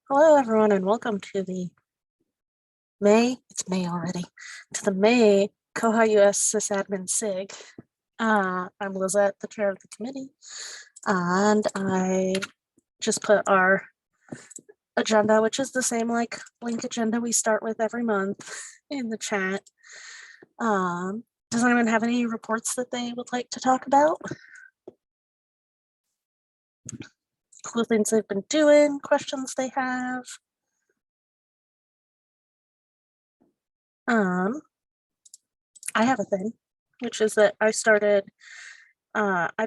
Hello, everyone, and welcome to the it's May already, to the May koha-US sysadmin SIG. I'm Lisette, the chair of the committee, and I just put our agenda, which is the same like link agenda we start with every month, in the chat. Does anyone have any reports that they would like to talk about? Cool things they've been doing, questions they have. I have a thing, which is that I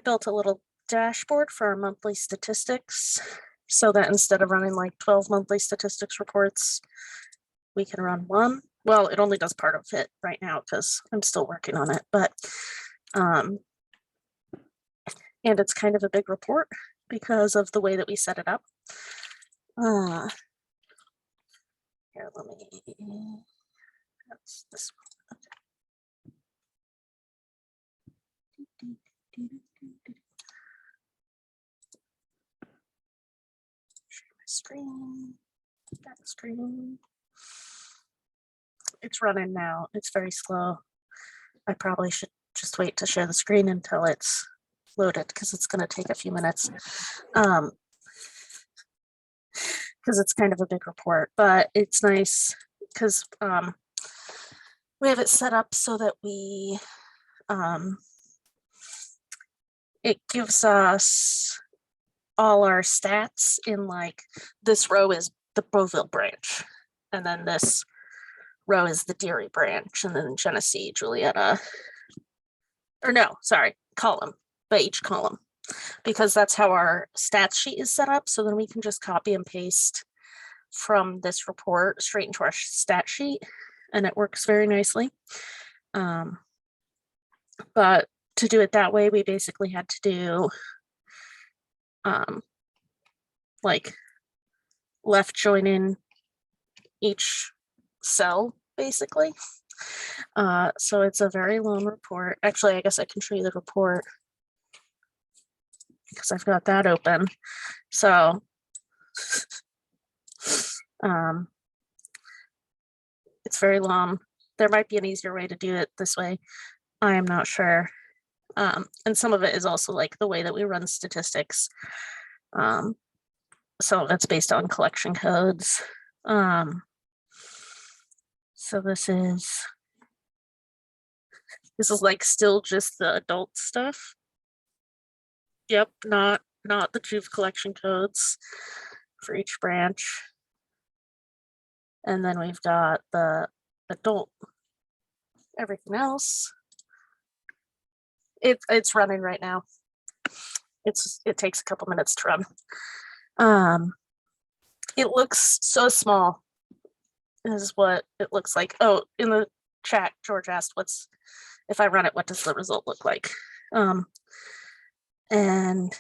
built a little dashboard for our monthly statistics so that instead of running like 12 monthly statistics reports, we can run one. Well, it only does part of it right now because I'm still working on it, but and it's kind of a big report because of the way that we set it up. Here, let me, that's this one. Share my screen, that screen. It's running now. It's very slow. I probably should just wait to share the screen until it's loaded because it's going to take a few minutes. Because it's kind of a big report, but it's nice because we have it set up so that we it gives us all our stats in like this row is the Beauville branch, and then this row is the Deary branch, and then Genesee, Julietta, or no, sorry, column, by each column, because that's how our stats sheet is set up. So then we can just copy and paste from this report straight into our stat sheet, and it works very nicely. But to do it that way, we basically had to do like left joining each cell, basically. So it's a very long report. Actually, I guess I can show you the report because I've got that open. So it's very long. There might be an easier way to do it this way. I am not sure. And some of it is also like the way that we run statistics. Some of it's based on collection codes. So this is like still just the adult stuff. Yep, not the Juve collection codes for each branch. And then we've got the adult, everything else. It's running right now. It takes a couple minutes to run. It looks so small is what it looks like. Oh, in the chat, George asked if I run it, what does the result look like? And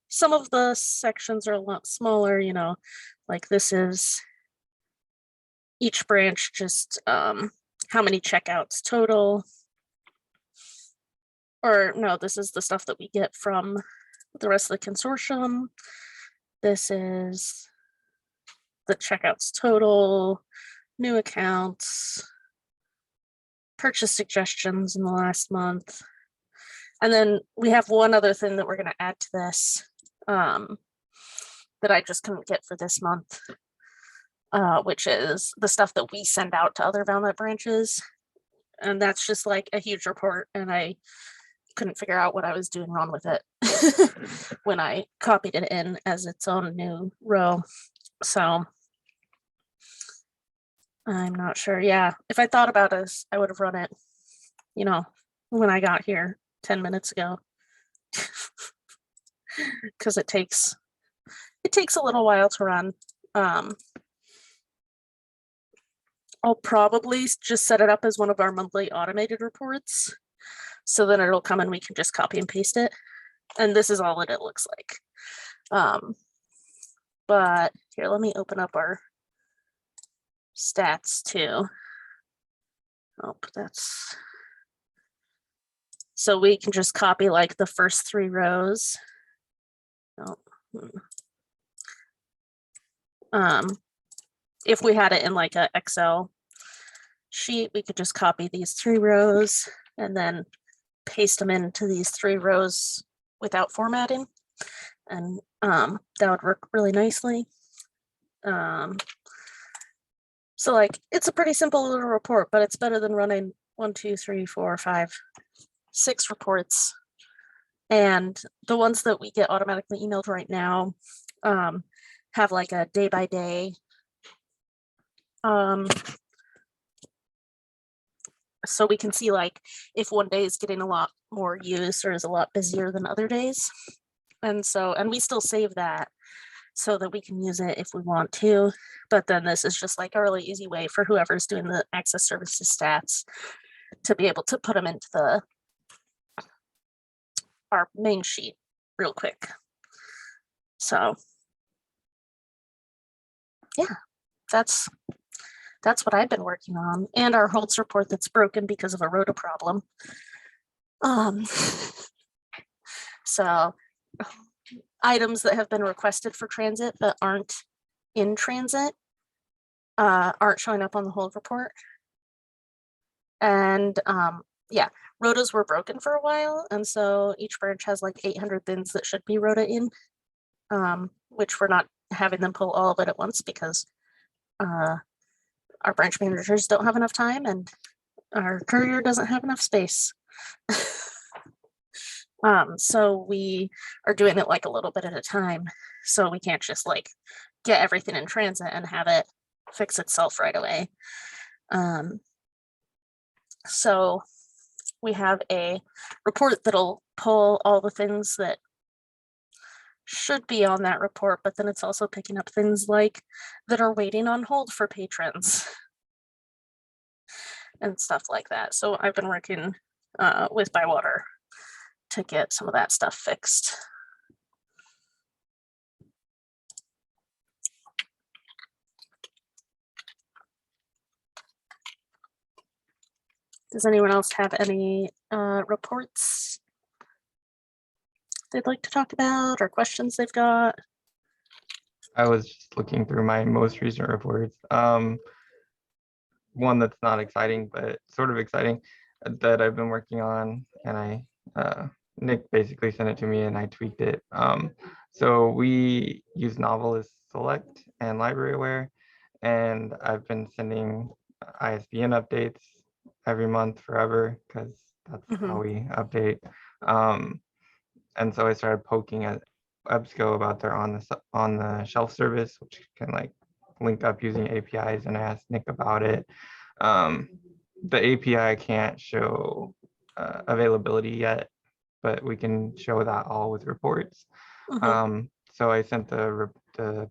some of the sections are a lot smaller, you know, like this is each branch, just how many checkouts total. Or no, this is the stuff that we get from the rest of the consortium. This is the checkouts total, new accounts, purchase suggestions in the last month. And then we have one other thing that we're going to add to this that I just couldn't get for this month, which is the stuff that we send out to other Valnet branches. And that's just like a huge report, and I couldn't figure out what I was doing wrong with it when I copied it in as its own new row. So I'm not sure. Yeah, if I thought about this, I would have run it, you know, when I got here 10 minutes ago. Because it takes a little while to run. I'll probably just set it up as one of our monthly automated reports. So then it'll come and we can just copy and paste it. And this is all that it looks like. But here, let me open up our stats too. Oh, that's, so we can just copy like the first 3 rows. Oh. If we had it in like a Excel sheet, we could just copy these 3 rows and then paste them into these 3 rows without formatting. And that would work really nicely. So like, it's a pretty simple little report, but it's better than running 1, 2, 3, 4, 5, 6 reports. And the ones that we get automatically emailed right now have like a day by day. So we can see like if one day is getting a lot more use or is a lot busier than other days. And we still save that so that we can use it if we want to. But then this is just like a really easy way for whoever's doing the access services stats to be able to put them into our main sheet real quick. So yeah, that's what I've been working on, and our Holtz report that's broken because of a rota problem. So items that have been requested for transit but aren't in transit aren't showing up on the hold report. And yeah, rotas were broken for a while, and so each branch has like 800 bins that should be rota in, which we're not having them pull all of it at once because our branch managers don't have enough time and our courier doesn't have enough space. So we are doing it like a little bit at a time. So we can't just like get everything in transit and have it fix itself right away. So we have a report that'll pull all the things that should be on that report, but then it's also picking up things like that are waiting on hold for patrons and stuff like that. So I've been working with Bywater to get some of that stuff fixed. Does anyone else have any reports they'd like to talk about or questions they've got? I was just looking through my most recent reports. One that's not exciting, but sort of exciting that I've been working on, and Nick basically sent it to me and I tweaked it. So we use Novelist Select and Library Aware, and I've been sending ISBN updates every month forever because that's how we update. And so I started poking at EBSCO about their on the shelf service, which can like link up using APIs, and I asked Nick about it. The API can't show availability yet, but we can show that all with reports. So I sent the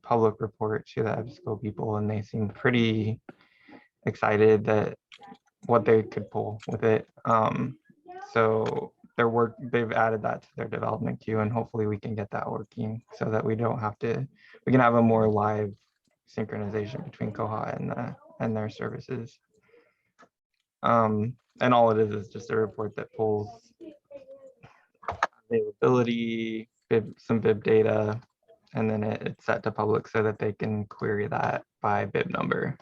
public report to the EBSCO people, and they seemed pretty excited that what they could pull with it. So they've added that to their development queue, and hopefully we can get that working so that we don't have to, we can have a more live synchronization between Koha and their services. And all it is just a report that pulls availability, some bib data, and then it's set to public so that they can query that by bib number.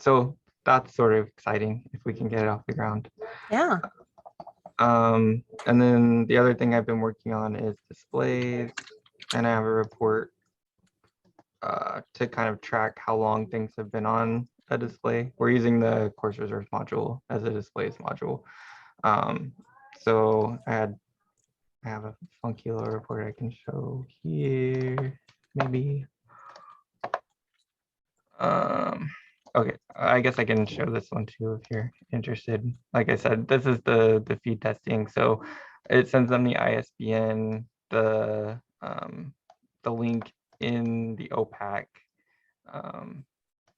So that's sort of exciting if we can get it off the ground. Yeah. And then the other thing I've been working on is displays, and I have a report to kind of track how long things have been on a display. We're using the course reserves module as a displays module. So I have a funky little report I can show here, maybe. Okay, I guess I can show this one too if you're interested. Like I said, this is the feed testing. So it sends them the ISBN, the link in the OPAC,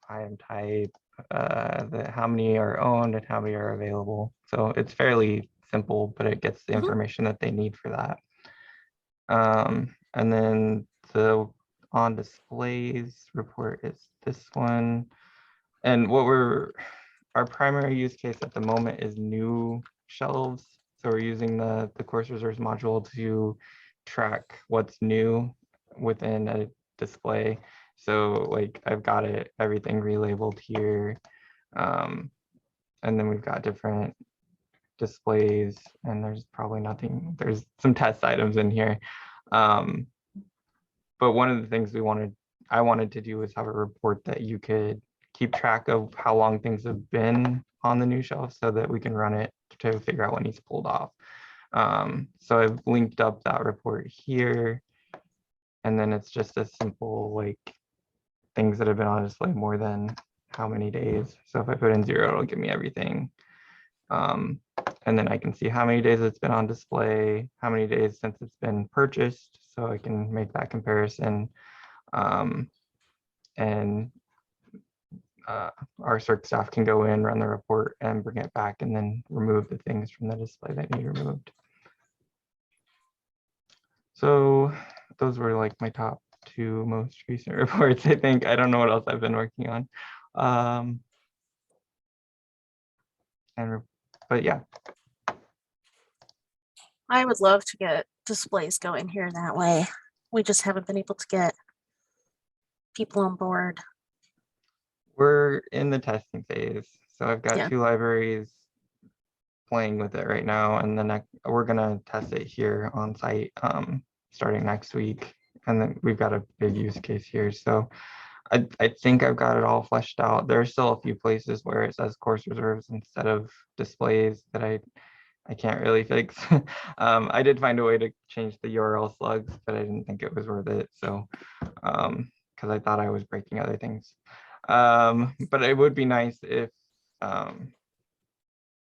item type, how many are owned and how many are available. So it's fairly simple, but it gets the information that they need for that. And then the on displays report is this one. And our primary use case at the moment is new shelves. So we're using the course reserves module to track what's new within a display. So like I've got it, everything relabeled here. And then we've got different displays, and there's probably nothing, there's some test items in here. But one of the things I wanted to do was have a report that you could keep track of how long things have been on the new shelf so that we can run it to figure out when he's pulled off. So I've linked up that report here, and then it's just a simple like things that have been on display more than how many days. So if I put in 0, it'll give me everything. And then I can see how many days it's been on display, how many days since it's been purchased, so I can make that comparison. And our circ staff can go in, run the report, and bring it back, and then remove the things from the display that need removed. So those were like my top 2 most recent reports, I think. I don't know what else I've been working on. But yeah. I would love to get displays going here that way. We just haven't been able to get people on board. We're in the testing phase. So I've got Yeah. 2 libraries playing with it right now, and then we're gonna test it here on site starting next week. And then we've got a big use case here. So I think I've got it all fleshed out. There are still a few places where it says course reserves instead of displays that I can't really fix. I did find a way to change the URL slugs, but I didn't think it was worth it. So because I thought I was breaking other things. But it would be nice if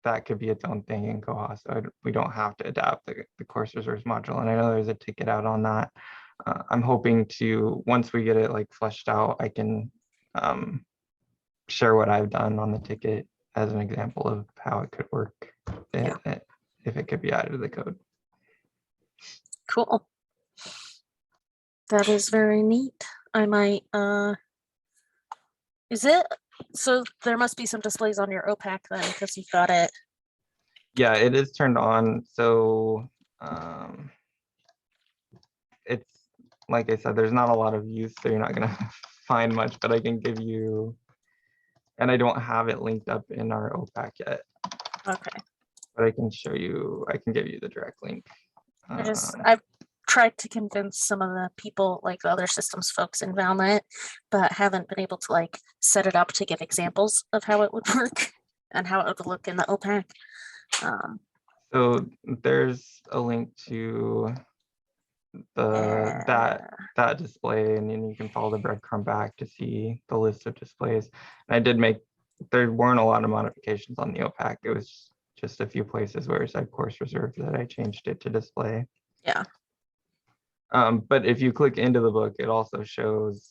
that could be its own thing in Koha, so we don't have to adapt the course reserves module. And I know there's a ticket out on that. I'm hoping to, once we get it like fleshed out, I can share what I've done on the ticket as an example of how it could work if it could be added to the code. Cool. That is very neat. I might, is it, so there must be some displays on your OPAC then, because you've got it. Yeah, it is turned on. So it's, like I said, there's not a lot of use, so you're not gonna find much, but I can give you, and I don't have it linked up in our OPAC yet. Okay. But I can show you, I can give you the direct link. I've tried to convince some of the people, like the other systems folks in Valnet, but haven't been able to like set it up to give examples of how it would work and how it would look in the OPAC. So there's a link to that display, and then you can follow the breadcrumb back to see the list of displays. And I did make, there weren't a lot of modifications on the OPAC. It was just a few places where it said course reserved that I changed it to display. Yeah. But if you click into the book, it also shows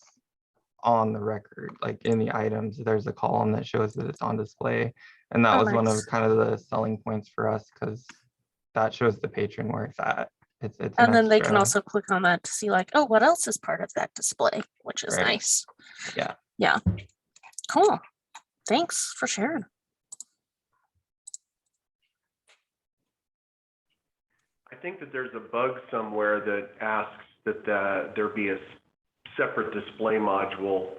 on the record, like in the items, there's a column that shows that it's on display. And that was one of kind of the selling points for us, because that shows the patron where it's at. It's and then they can also click on that to see like, oh, what else is part of that display, which is nice. Yeah. Yeah. Cool. Thanks for sharing. I think that there's a bug somewhere that asks that there be a separate display module,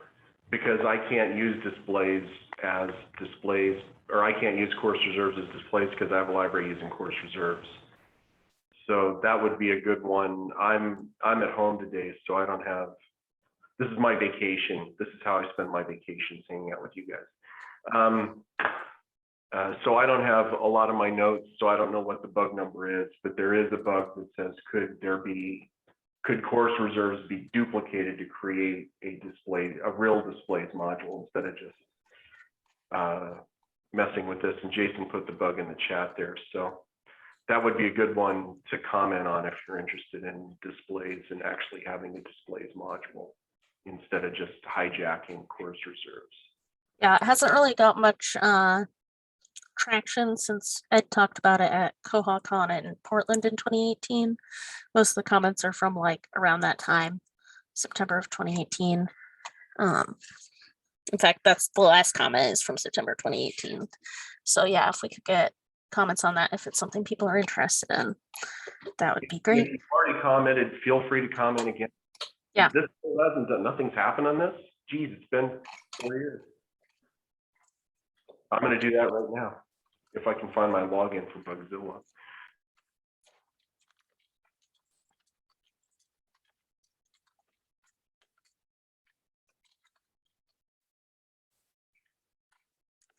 because I can't use displays as displays, or I can't use course reserves as displays because I have a library using course reserves. So that would be a good one. I'm at home today, so I don't have, this is my vacation. This is how I spend my vacations, hanging out with you guys. So I don't have a lot of my notes, so I don't know what the bug number is, but there is a bug that says, could course reserves be duplicated to create a real displays module instead of just messing with this? And Jason put the bug in the chat there. So that would be a good one to comment on if you're interested in displays and actually having a displays module instead of just hijacking course reserves. Yeah, it hasn't really got much traction since Ed talked about it at KohaCon in Portland in 2018. Most of the comments are from like around that time, September of 2018. In fact, that's the last comment is from September 2018. So yeah, if we could get comments on that, if it's something people are interested in, that would be great. If you've already commented, feel free to comment again. Yeah. This hasn't done, nothing's happened on this? Geez, it's been 4 years. I'm gonna do that right now, if I can find my login for Bugzilla.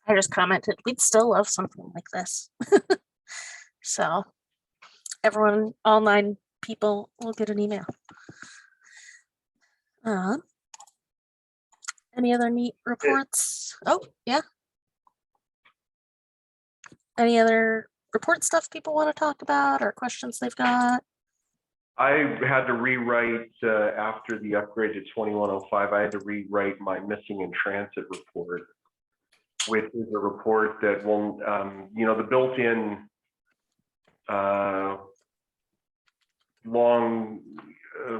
I just commented, we'd still love something like this. So everyone, all 9 people will get an email. Any other neat reports? Oh, yeah. Any other report stuff people want to talk about or questions they've got? I had to rewrite, after the upgrade to 2105, I had to rewrite my missing in transit report, which is a report that will, you know, the built-in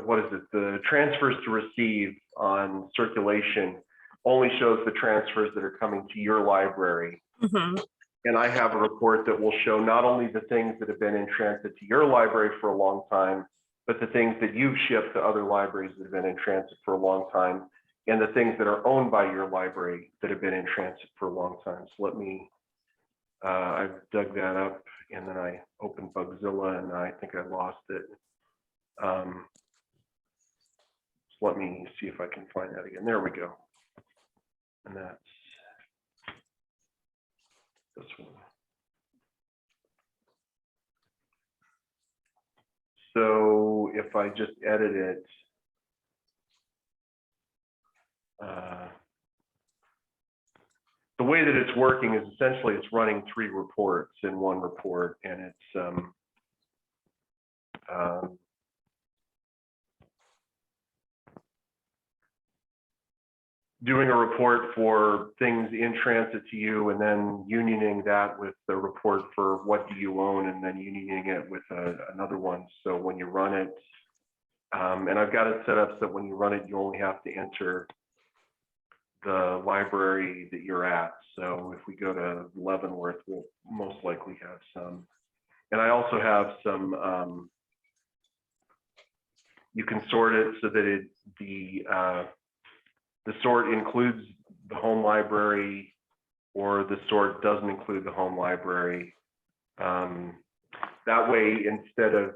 what is it? The transfers to receive on circulation only shows the transfers that are coming to your library. Mm-hmm. And I have a report that will show not only the things that have been in transit to your library for a long time, but the things that you've shipped to other libraries that have been in transit for a long time, and the things that are owned by your library that have been in transit for a long time. So let me, I've dug that up, and then I opened Bugzilla, and I think I lost it. So let me see if I can find that again. There we go. And that's this one. So if I just edit it, the way that it's working is essentially it's running 3 reports in one report, and it's doing a report for things in transit to you, and then unioning that with the report for what do you own, and then unioning it with another one. So when you run it, and I've got it set up so that when you run it, you only have to enter the library that you're at. So if we go to Leavenworth, we'll most likely have some. And I also have some, you can sort it so that the sort includes the home library, or the sort doesn't include the home library. That way, instead of,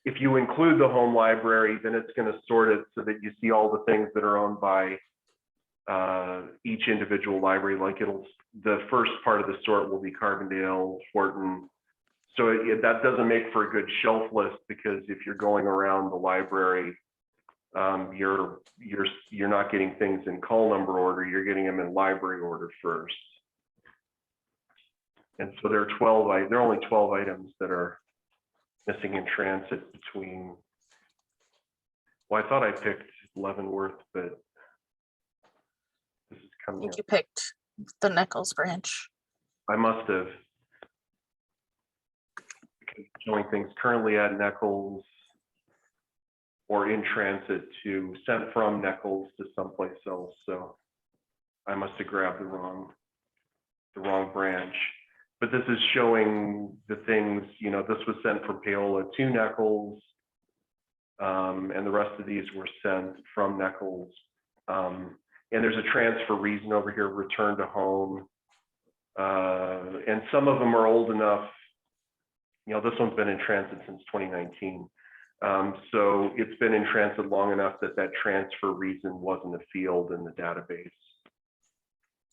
if you include the home library, then it's going to sort it so that you see all the things that are owned by each individual library. Like the first part of the sort will be Carbondale, Horton. So that doesn't make for a good shelf list, because if you're going around the library, you're not getting things in call number order, you're getting them in library order first. And so there are only 12 items that are missing in transit between, well, I thought I picked Leavenworth, but this is I coming think up. you picked the Nichols branch. I must have. Because it's showing things currently at Nichols or in transit to sent from Nichols to someplace else. So I must have grabbed the wrong branch. But this is showing the things, you know, this was sent from Paola to Nichols, and the rest of these were sent from Nichols. And there's a transfer reason over here, return to home. And some of them are old enough. You know, this one's been in transit since 2019. So it's been in transit long enough that that transfer reason wasn't a field in the database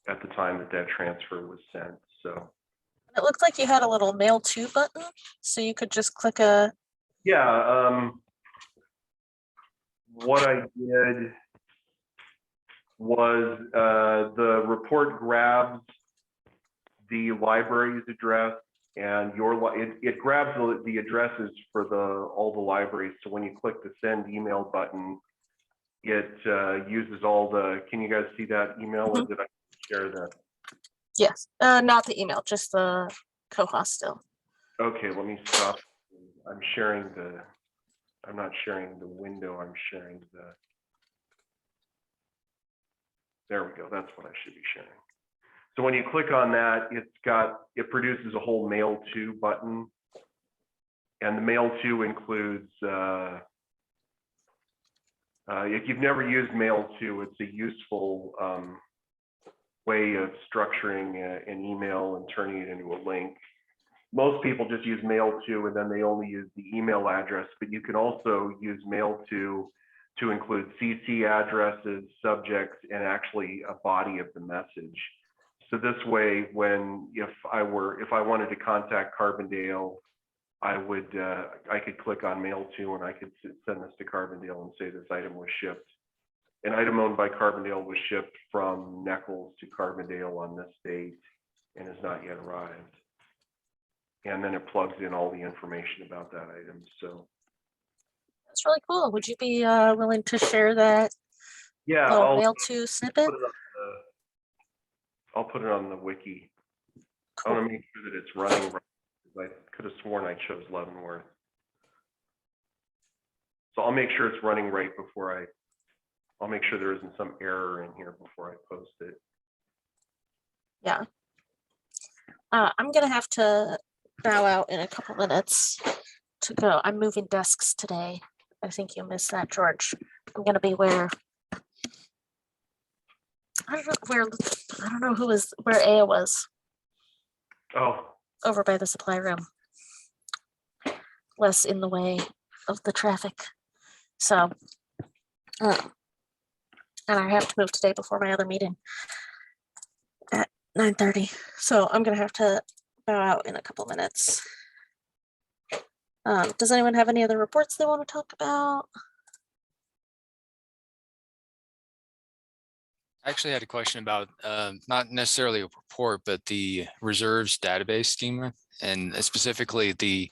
at the time that that transfer was sent. So It looked like you had a little mail to button, so you could just click a. yeah, what I did was the report grabs the library's address, and it grabs the addresses for all the libraries. So when you click the send email button, it uses all the, can you guys see that email, or did I share that? Yes, not the email, just the Koha still. Okay, let me stop. I'm sharing I'm not sharing the window, I'm sharing there we go, that's what I should be sharing. So when you click on that, it produces a whole mail to button. And the mail to includes If you've never used mail to, it's a useful way of structuring an email and turning it into a link. Most people just use mail to, and then they only use the email address, but you can also use mail to include CC addresses, subjects, and actually a body of the message. So this way, if I wanted to contact Carbondale, I could click on mail to, and I could send this to Carbondale and say this item was shipped. An item owned by Carbondale was shipped from Neckles to Carbondale on this date and has not yet arrived. And then it plugs in all the information about that item. So That's really cool. Would you be willing to share that yeah, little mail to snippet? I'll put it on the wiki. Cool. I want to make sure that it's running right. I could have sworn I chose Leavenworth. So I'll make sure it's running right before I'll make sure there isn't some error in here before I post it. Yeah. I'm gonna have to bow out in a couple minutes to go. I'm moving desks today. I think you missed that, George. I'm gonna be where I don't know where A was. Oh, Over by the supply room. Less in the way of the traffic. So and I have to move today before my other meeting at 9:30. So I'm gonna have to bow out in a couple minutes. Does anyone have any other reports they want to talk about? I actually had a question about not necessarily a report, but the reserves database schema, and specifically the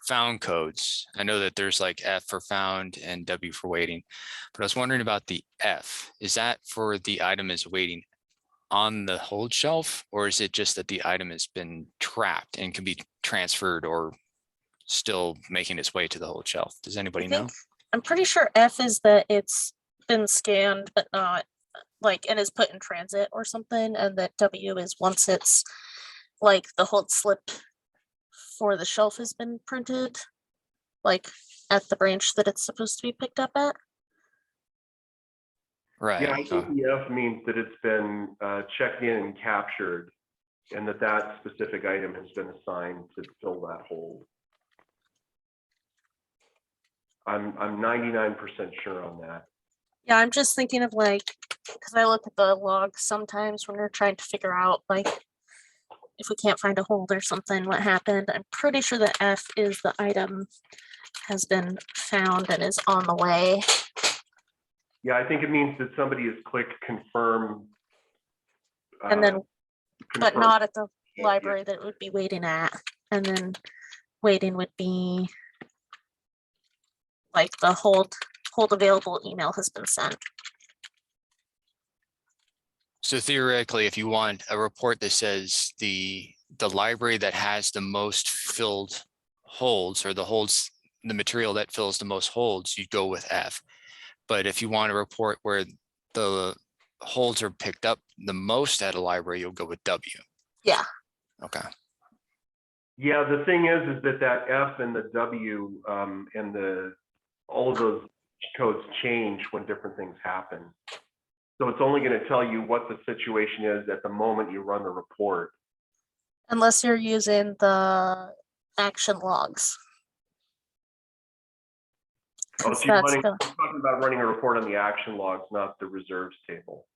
found codes. I know that there's like F for found and W for waiting, but I was wondering about the F. Is that for the item is waiting on the hold shelf, or is it just that the item has been trapped and can be transferred or still making its way to the hold shelf? Does anybody know? I'm pretty sure F is that it's been scanned, but not like, and is put in transit or something. And that W is once it's like the hold slip for the shelf has been printed, like at the branch that it's supposed to be picked up at. Right. yeah, I think the F means that it's been checked in and captured, and that specific item has been assigned to fill that hold. I'm 99% sure on that. Yeah, I'm just thinking of like, because I look at the logs sometimes when we're trying to figure out like if we can't find a hold or something, what happened. I'm pretty sure that F is the item has been found and is on the way. Yeah, I think it means that somebody has clicked confirm. And then, but confirm. not at the Yeah. library that it would be waiting at. And then waiting would be like the hold available email has been sent. So theoretically, if you want a report that says the library that has the most filled holds, or the material that fills the most holds, you go with F. But if you want a report where the holds are picked up the most at a library, you'll go with W. Yeah. Okay. Yeah, the thing is that F and the W and all of those codes change when different things happen. So it's only going to tell you what the situation is at the moment you run the report. Unless you're using the action logs. Oh, 'Cause so you're that's talking about running a report on the action logs, not the reserves table.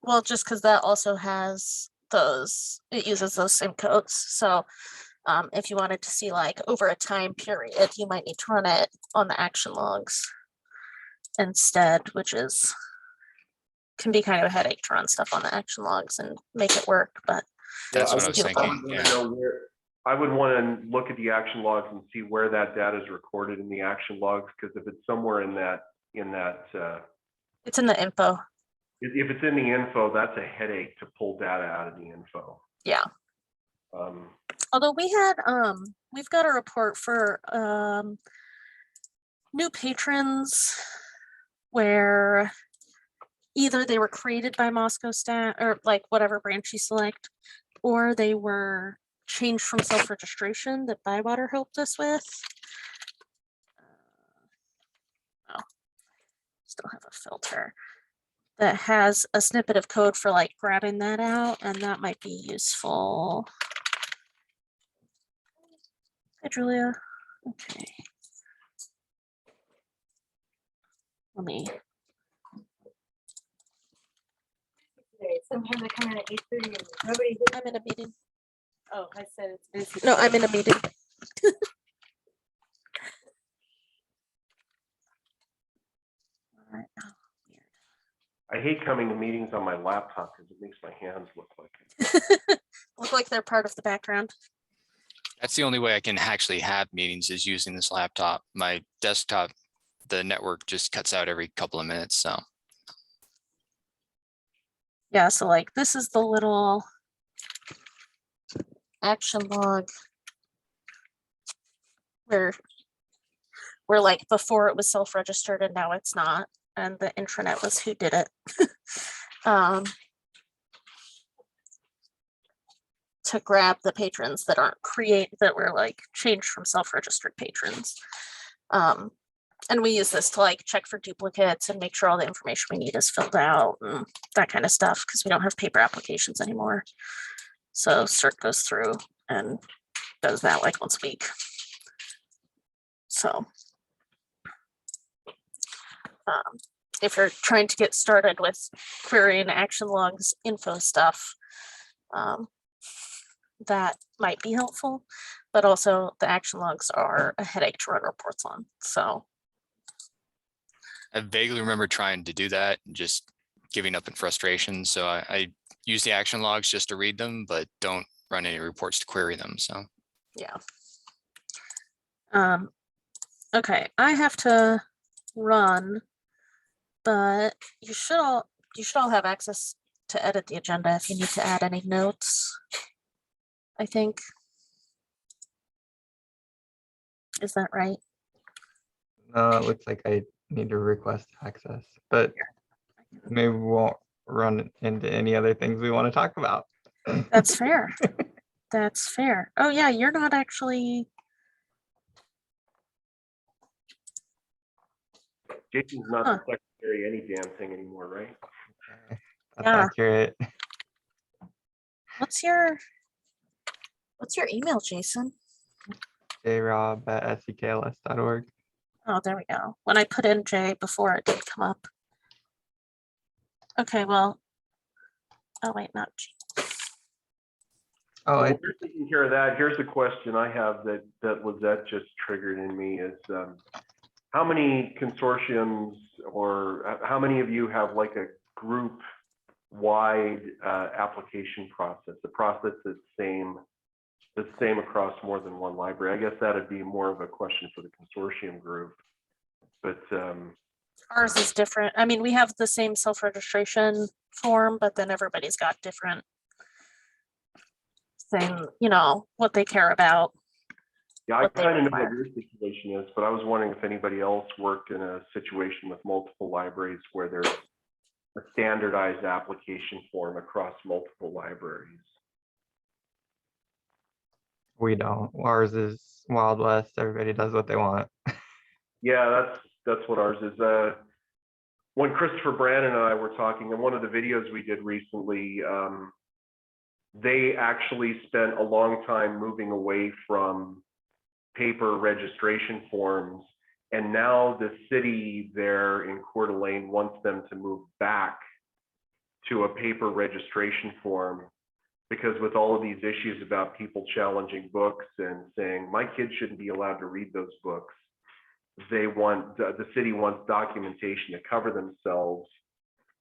well, just because that also has those, it uses those same codes. So if you wanted to see like over a time period, you might need to run it on the action logs instead, which can be kind of a headache to run stuff on the action logs and make it work, but That's Yeah, what I was doable. thinking. Yeah. I would want to look at the action logs and see where that data is recorded in the action logs, because if it's somewhere in that, it's in the info. if it's in the info, that's a headache to pull data out of the info. Yeah. Although we've got a report for new patrons where either they were created by Moscow Stat or like whatever branch you select, or they were changed from self-registration that Bywater helped us with. have a filter that has a snippet of code for like grabbing that out, and that might be useful. Hi, Julia. Okay. Let me. Sometimes I come in at 8:30 and nobody. I'm in a meeting. Oh, I said it's busy. No, I'm in a meeting. All right. Oh, weird. I hate coming to meetings on my laptop because it makes my hands look like it. Look like they're part of the background. That's the only way I can actually have meetings is using this laptop. My desktop, the network just cuts out every couple of minutes. So Yeah, so like this is the little action log where like before it was self-registered and now it's not, and the intranet was who did it. To grab the patrons that aren't that were like changed from self-registered patrons. And we use this to like check for duplicates and make sure all the information we need is filled out and that kind of stuff, because we don't have paper applications anymore. So CERT goes through and does that like once a week. So if you're trying to get started with querying action logs, info stuff, that might be helpful, but also the action logs are a headache to run reports on. So I vaguely remember trying to do that and just giving up in frustration. So I use the action logs just to read them, but don't run any reports to query them. So yeah. Okay, I have to run, but you should all have access to edit the agenda if you need to add any notes, I think. Is that right? No, it looks like I need to request access, but maybe we won't run into any other things we want to talk about. That's fair. That's fair. Oh yeah, you're not actually. Jason's not Huh. the secretary any damn thing anymore, right? That's Yeah. accurate. What's your email, Jason? jrob@sekls.org. Oh, there we go. When I put in J before, it didn't come up. Okay, well. Oh wait, not G. Oh, Well, we're taking care of that. Here's a question I have that Lisette just triggered in me is how many consortiums or how many of you have like a group wide application process, a process that's same across more than one library? I guess that'd be more of a question for the consortium group, but Ours is different. I mean, we have the same self-registration form, but then everybody's got different thing, you know, what they care about. yeah, I What they kind of know require. what your situation is, but I was wondering if anybody else worked in a situation with multiple libraries where there's a standardized application form across multiple libraries. we don't. Ours is Wild West. Everybody does what they want. Yeah, that's what ours is. When Christopher Brandon and I were talking in one of the videos we did recently, they actually spent a long time moving away from paper registration forms. And now the city there in Coeur d'Alene wants them to move back to a paper registration form, because with all of these issues about people challenging books and saying, my kids shouldn't be allowed to read those books, the city wants documentation to cover themselves.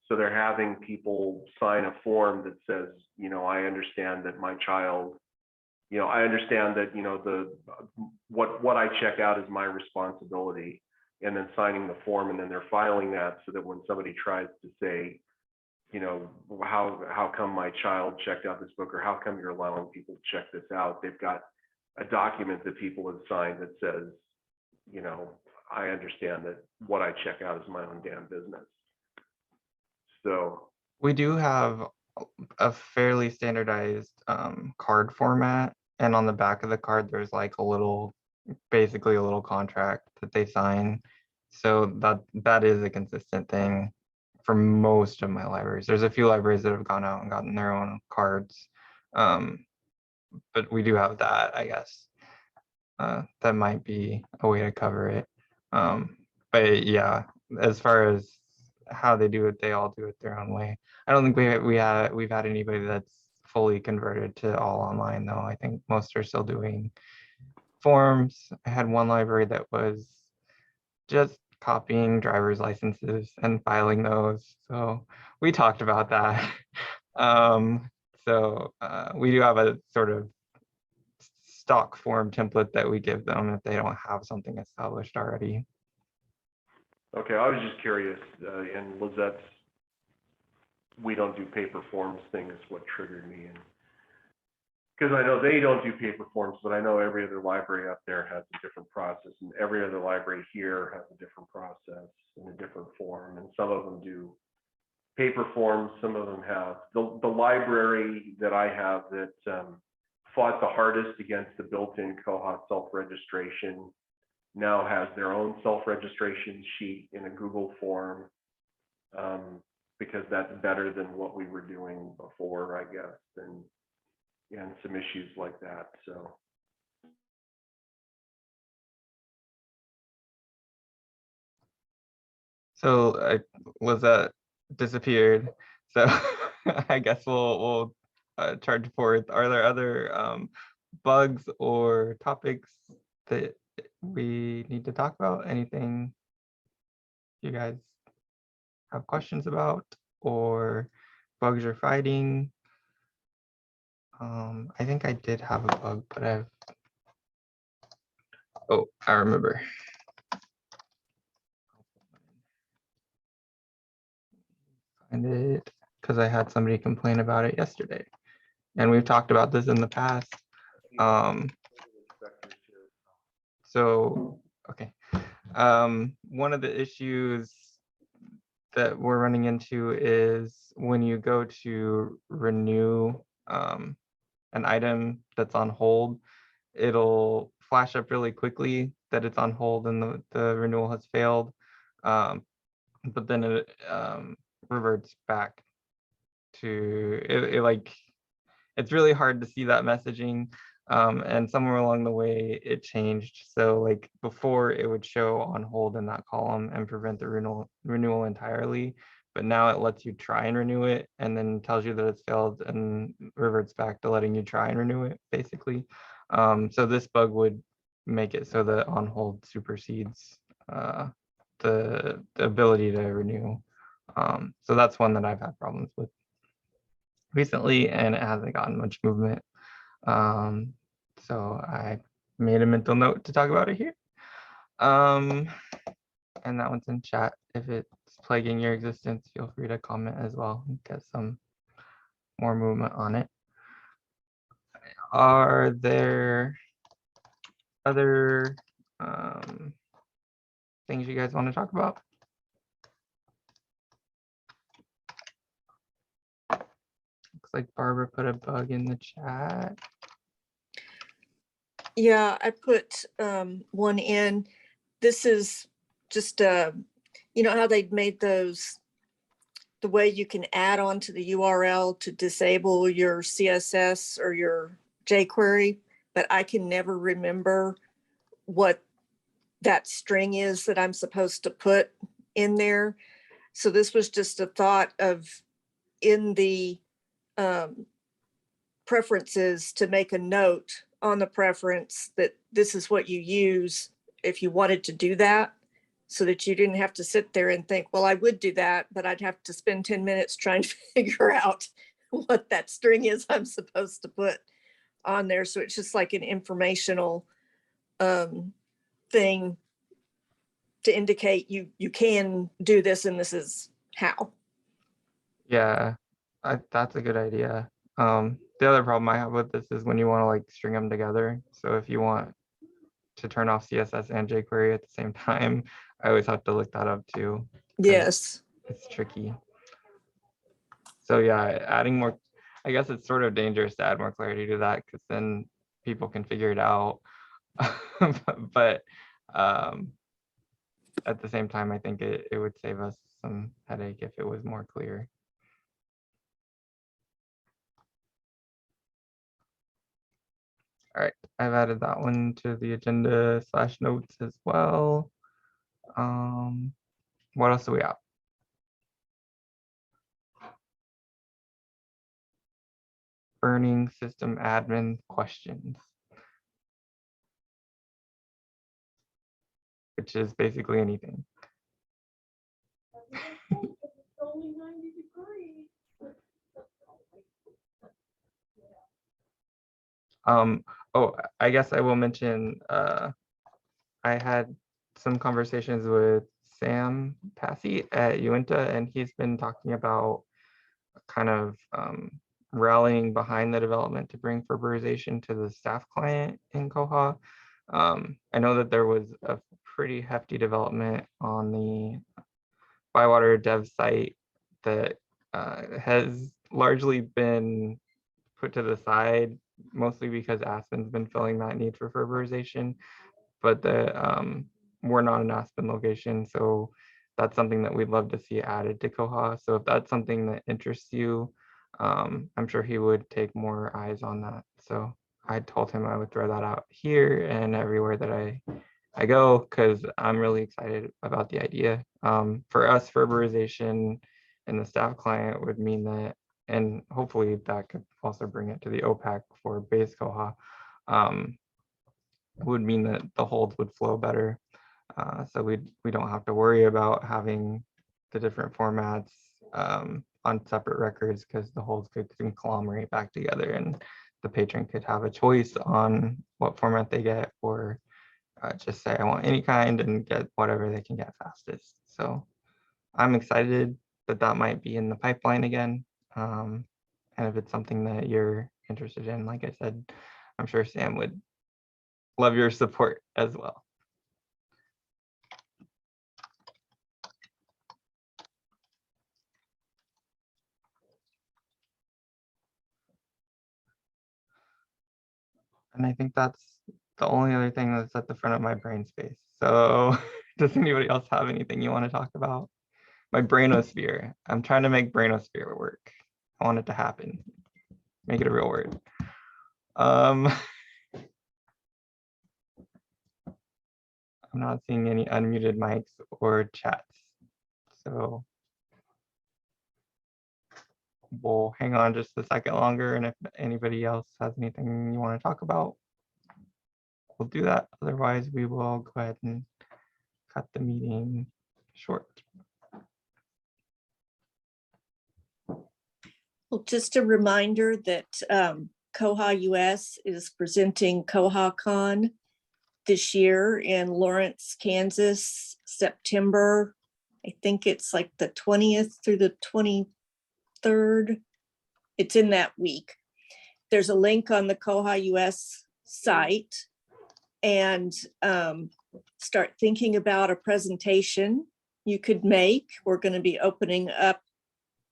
So they're having people sign a form that says, you know, I understand that my child, you know, I understand that, you know, what I check out is my responsibility, and then signing the form, and then they're filing that so that when somebody tries to say, you know, how come my child checked out this book, or how come you're allowing people to check this out, they've got a document that people have signed that says, you know, I understand that what I check out is my own damn business. So We do have a fairly standardized card format, and on the back of the card there's like basically a little contract that they sign So that is a consistent thing for most of my libraries. There's a few libraries that have gone out and gotten their own cards. But we do have that, I guess. That might be a way to cover it. But yeah, as far as how they do it, they all do it their own way. I don't think we've had anybody that's fully converted to all online though. I think most are still doing forms. I had one library that was just copying driver's licenses and filing those. So we talked about that. We do have a sort of stock form template that we give them if they don't have something established already. Okay, I was just curious, and Lisette's we don't do paper forms thing is what triggered me. And because I know they don't do paper forms, but I know every other library up there has a different process, and every other library here has a different process and a different form, and some of them do paper forms, some of them have. The library that I have that fought the hardest against the built-in Koha self-registration now has their own self-registration sheet in a Google form, because that's better than what we were doing before, I guess, and some issues like that. So Lisette disappeared. So I guess we'll charge forth. Are there other bugs or topics that we need to talk about? Anything you guys have questions about or bugs you're fighting? I think I did have a bug, but I remember. Find it because I had somebody complain about it yesterday, and we've talked about this in the past. So okay, one of the issues that we're running into is when you go to renew an item that's on hold, it'll flash up really quickly that it's on hold and the renewal has failed, but then it reverts back to it like it's really hard to see that messaging. And somewhere along the way it changed. So like before it would show on hold in that column and prevent the renewal entirely, but now it lets you try and renew it and then tells you that it's failed and reverts back to letting you try and renew it basically. So this bug would make it so that on hold supersedes the ability to renew. So that's one that I've had problems with recently, and it hasn't gotten much movement. So I made a mental note to talk about it here. And that one's in chat. If it's plaguing your existence, feel free to comment as well and get some more movement on it. Are there other things you guys want to talk about? Looks like Barbara put a bug in the chat. Yeah, I put one in. This is just, you know how they made those, the way you can add on to the URL to disable your CSS or your jQuery, but I can never remember what that string is that I'm supposed to put in there. So this was just a thought of in the preferences to make a note on the preference that this is what you use if you wanted to do that, so that you didn't have to sit there and think, well, I would do that, but I'd have to spend 10 minutes trying to figure out what that string is I'm supposed to put on there. So it's just like an informational thing to indicate you can do this and this is how. Yeah, that's a good idea. The other problem I have with this is when you want to like string them together. So if you want to turn off CSS and jQuery at the same time, I always have to look that up too. Yes. It's tricky. So yeah, adding more, I guess it's sort of dangerous to add more clarity to that because then people can figure it out. But at the same time, I think it would save us some headache if it was more clear. All right, I've added that one to the agenda / notes as well. What else do we have? Burning system admin questions, which is basically anything. Oh, I guess I will mention, I had some conversations with Sam Passy at Uinta, and he's been talking about kind of rallying behind the development to bring Ferberization to the staff client in Koha. I know that there was a pretty hefty development on the Bywater dev site that has largely been put to the side, mostly because Aspen's been filling that need for Ferberization, but we're not an Aspen location, so that's something that we'd love to see added to Koha. So if that's something that interests you, I'm sure he would take more eyes on that. So I told him I would throw that out here and everywhere that I go, because I'm really excited about the idea. For us, Ferberization and the staff client would mean that, and hopefully that could also bring it to the OPAC for base Koha, would mean that the holds would flow better. So we don't have to worry about having the different formats on separate records, because the holds could conglomerate back together and the patron could have a choice on what format they get, or just say I want any kind and get whatever they can get fastest. So I'm excited that that might be in the pipeline again. And if it's something that you're interested in, like I said, I'm sure Sam would love your support as well. And I think that's the only other thing that's at the front of my brain space. So does anybody else have anything you want to talk about? My brainosphere. I'm trying to make brainosphere work. I want it to happen. Make it a real word. I'm not seeing any unmuted mics or chats. So we'll hang on just a second longer, and if anybody else has anything you want to talk about, we'll do that. Otherwise, we will go ahead and cut the meeting short. Well, just a reminder that koha-US is presenting KohaCon this year in Lawrence, Kansas, September. I think it's like the 20th through the 23rd. It's in that week. There's a link on the koha-US site, and start thinking about a presentation you could make. We're going to be opening up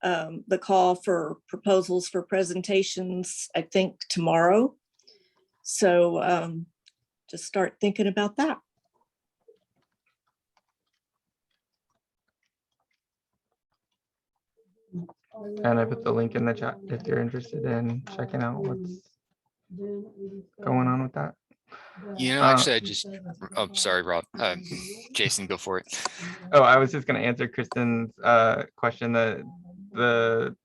the call for proposals for presentations, I think tomorrow. So just start thinking about that. And I put the link in the chat if you're interested in checking out what's going on with that. You know, actually, I just, oh, sorry, Rob. Jason, go for it. Oh, I was just going to answer Kristen's question. The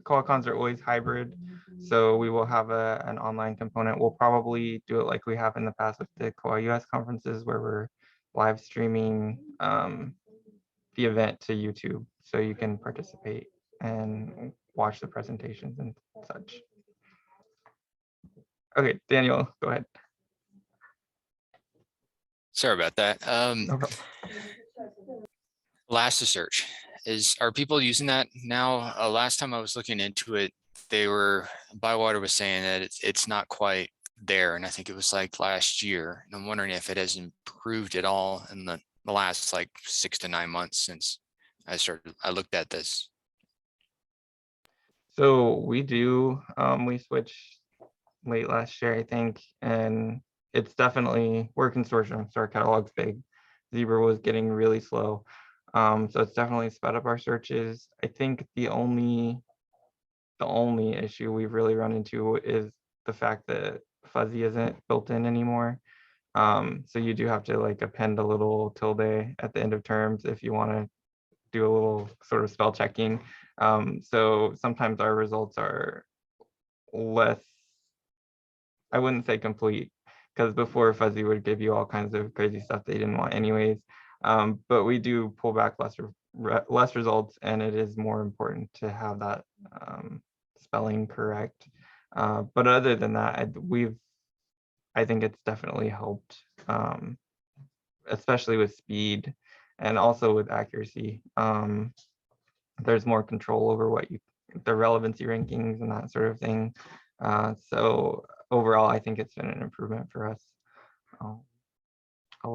KohaCons are always hybrid, so we will have an online component. We'll probably do it like we have in the past with the koha-US conferences, where we're live streaming the event to YouTube, so you can participate and watch the presentations and such. Okay, Daniel, go ahead. Sorry about that. No problem. Elasticsearch are people using that now? Last time I was looking into it, Bywater was saying that it's not quite there, and I think it was like last year. And I'm wondering if it has improved at all in the last like 6 to 9 months since I looked at this. So we switched late last year, I think, and it's definitely, we're a consortium, so our catalog's big. Zebra was getting really slow. So it's definitely sped up our searches. I think the only issue we've really run into is the fact that fuzzy isn't built in anymore. So you do have to like append a little tilde at the end of terms if you want to do a little sort of spell checking. So sometimes our results are less, I wouldn't say complete, because before fuzzy would give you all kinds of crazy stuff they didn't want anyways. But we do pull back less results, and it is more important to have that spelling correct. But other than that, I think it's definitely helped, especially with speed and also with accuracy. There's more control over the relevancy rankings and that sort of thing. So overall, I think it's been an improvement for us.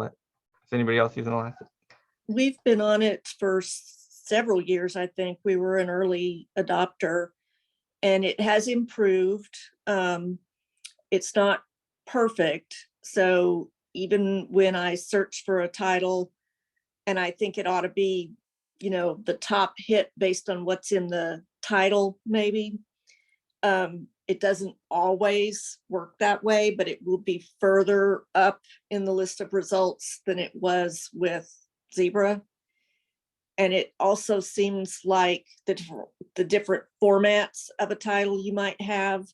Is anybody else using Elastic? We've been on it for several years. I think we were an early adopter, and it has improved. It's not perfect. So even when I search for a title and I think it ought to be, the top hit based on what's in the title, maybe, it doesn't always work that way, but it will be further up in the list of results than it was with Zebra. And it also seems like the different formats of a title you might have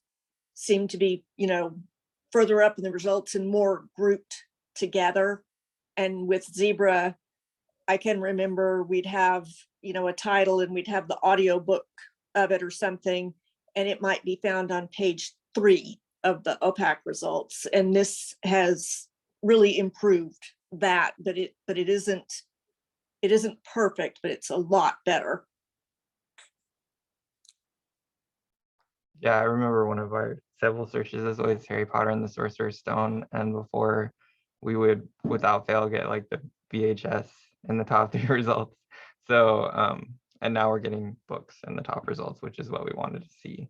seem to be, further up in the results and more grouped together. And with Zebra, I can remember we'd have, a title and we'd have the audio book of it or something, and it might be found on page 3 of the OPAC results. And this has really improved that, but it isn't perfect, but it's a lot better. Yeah, I remember one of our several searches is always Harry Potter and the Sorcerer's Stone, and before we would without fail get like the VHS in the top 3 results. So and now we're getting books in the top results, which is what we wanted to see.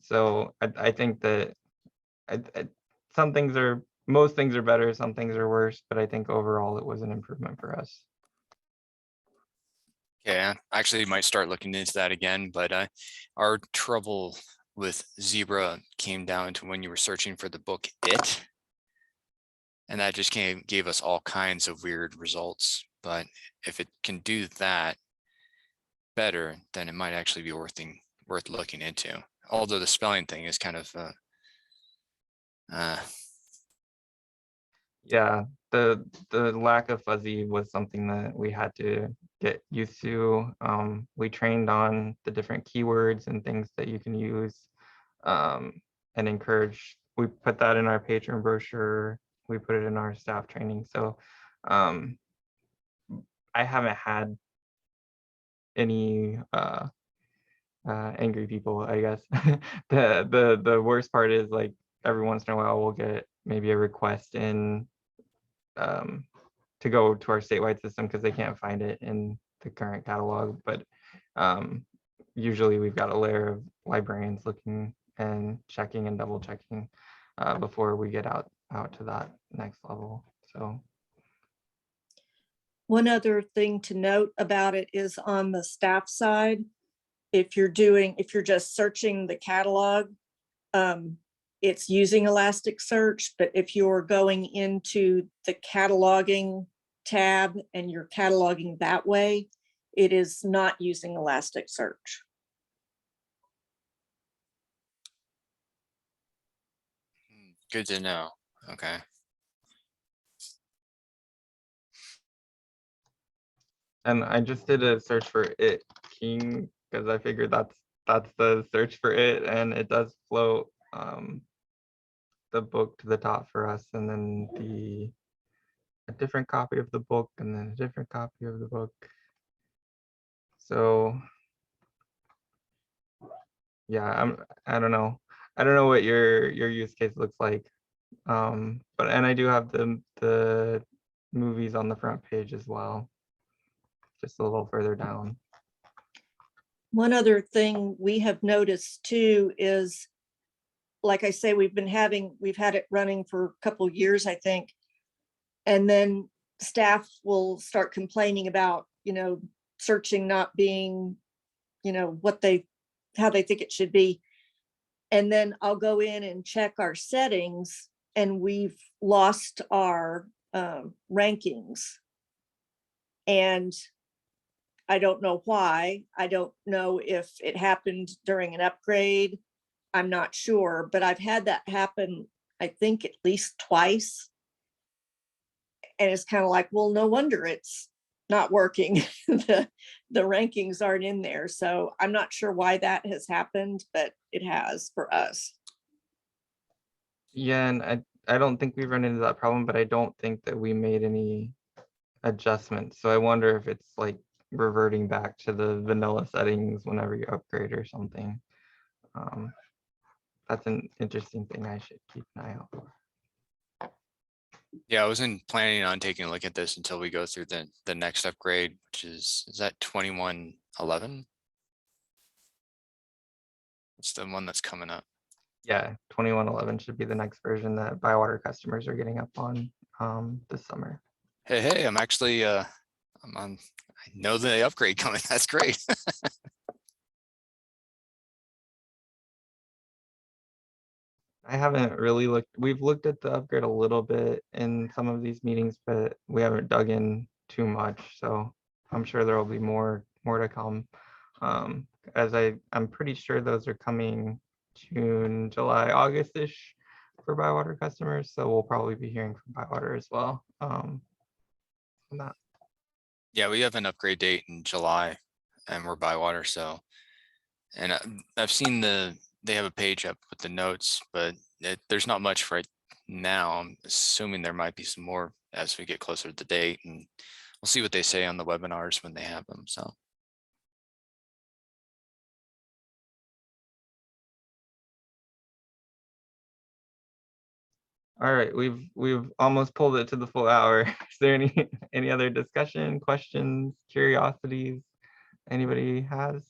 So I think that most things are better, some things are worse, but I think overall it was an improvement for us. Yeah, actually might start looking into that again, but our trouble with Zebra came down to when you were searching for the book It, and that just gave us all kinds of weird results. But if it can do that better, then it might actually be worth looking into. Although the spelling thing is kind of Yeah, the lack of fuzzy was something that we had to get used to. We trained on the different keywords and things that you can use, and encourage. We put that in our patron brochure. We put it in our staff training. So I haven't had any angry people, I guess. The worst part is like every once in a while we'll get maybe a request in to go to our statewide system because they can't find it in the current catalog. But usually we've got a layer of librarians looking and checking and double checking before we get out to that next level. So one other thing to note about it is on the staff side, if you're just searching the catalog, it's using Elasticsearch, but if you're going into the cataloging tab and you're cataloging that way, it is not using Elasticsearch. good to know. Okay. and I just did a search for it king because I figured that's the search for it, and it does float the book to the top for us, and then a different copy of the book, and then a different copy of the book. So yeah, I don't know what your use case looks like, but I do have the movies on the front page as well, just a little further down. One other thing we have noticed too is, like I say, we've had it running for a couple of years, I think. And then staff will start complaining about, searching not being, how they think it should be. And then I'll go in and check our settings and we've lost our rankings. And I don't know why. I don't know if it happened during an upgrade. I'm not sure, but I've had that happen, I think at least twice. And it's kind of like, well, no wonder it's not working. the rankings aren't in there. So I'm not sure why that has happened, but it has for us. Yeah, and I don't think we've run into that problem, but I don't think that we made any adjustments. So I wonder if it's like reverting back to the vanilla settings whenever you upgrade or something. That's an interesting thing I should keep an eye out for. Yeah, I wasn't planning on taking a look at this until we go through the next upgrade, which is that 2111? It's the one that's coming up. Yeah, 2111 should be the next version that Bywater customers are getting up on this summer. Hey, I'm actually I'm on. I know the upgrade coming. That's great. I haven't really looked, we've looked at the upgrade a little bit in some of these meetings, but we haven't dug in too much. So I'm sure there will be more to come. As I'm pretty sure those are coming June, July, August-ish for Bywater customers. So we'll probably be hearing from Bywater as well. On that. Yeah, we have an upgrade date in July and we're Bywater. So, and I've seen they have a page up with the notes, but there's not much right now. I'm assuming there might be some more as we get closer to the date, and we'll see what they say on the webinars when they have them. So. All right, we've almost pulled it to the full hour. Is there any other discussion, questions, curiosities anybody has?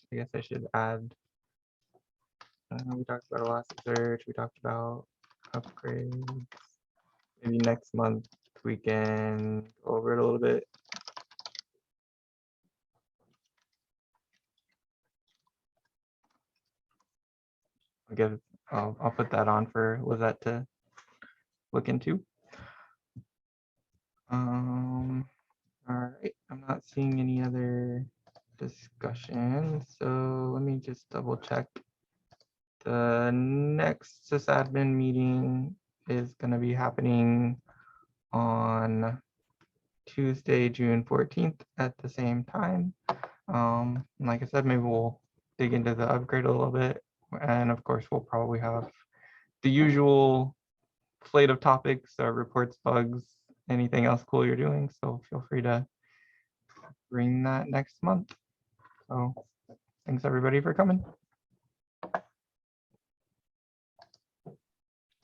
I guess I should add. We talked about Elasticsearch. We talked about upgrades. Maybe next month we can go over it a little bit. I'll put that on for Lisette to look into. All right, I'm not seeing any other discussion, so let me just double check. The next sysadmin meeting is going to be happening on Tuesday, June 14th at the same time. Like I said, maybe we'll dig into the upgrade a little bit. And of course, we'll probably have the usual slate of topics, reports, bugs, anything else cool you're doing. So feel free to bring that next month. So thanks everybody for coming.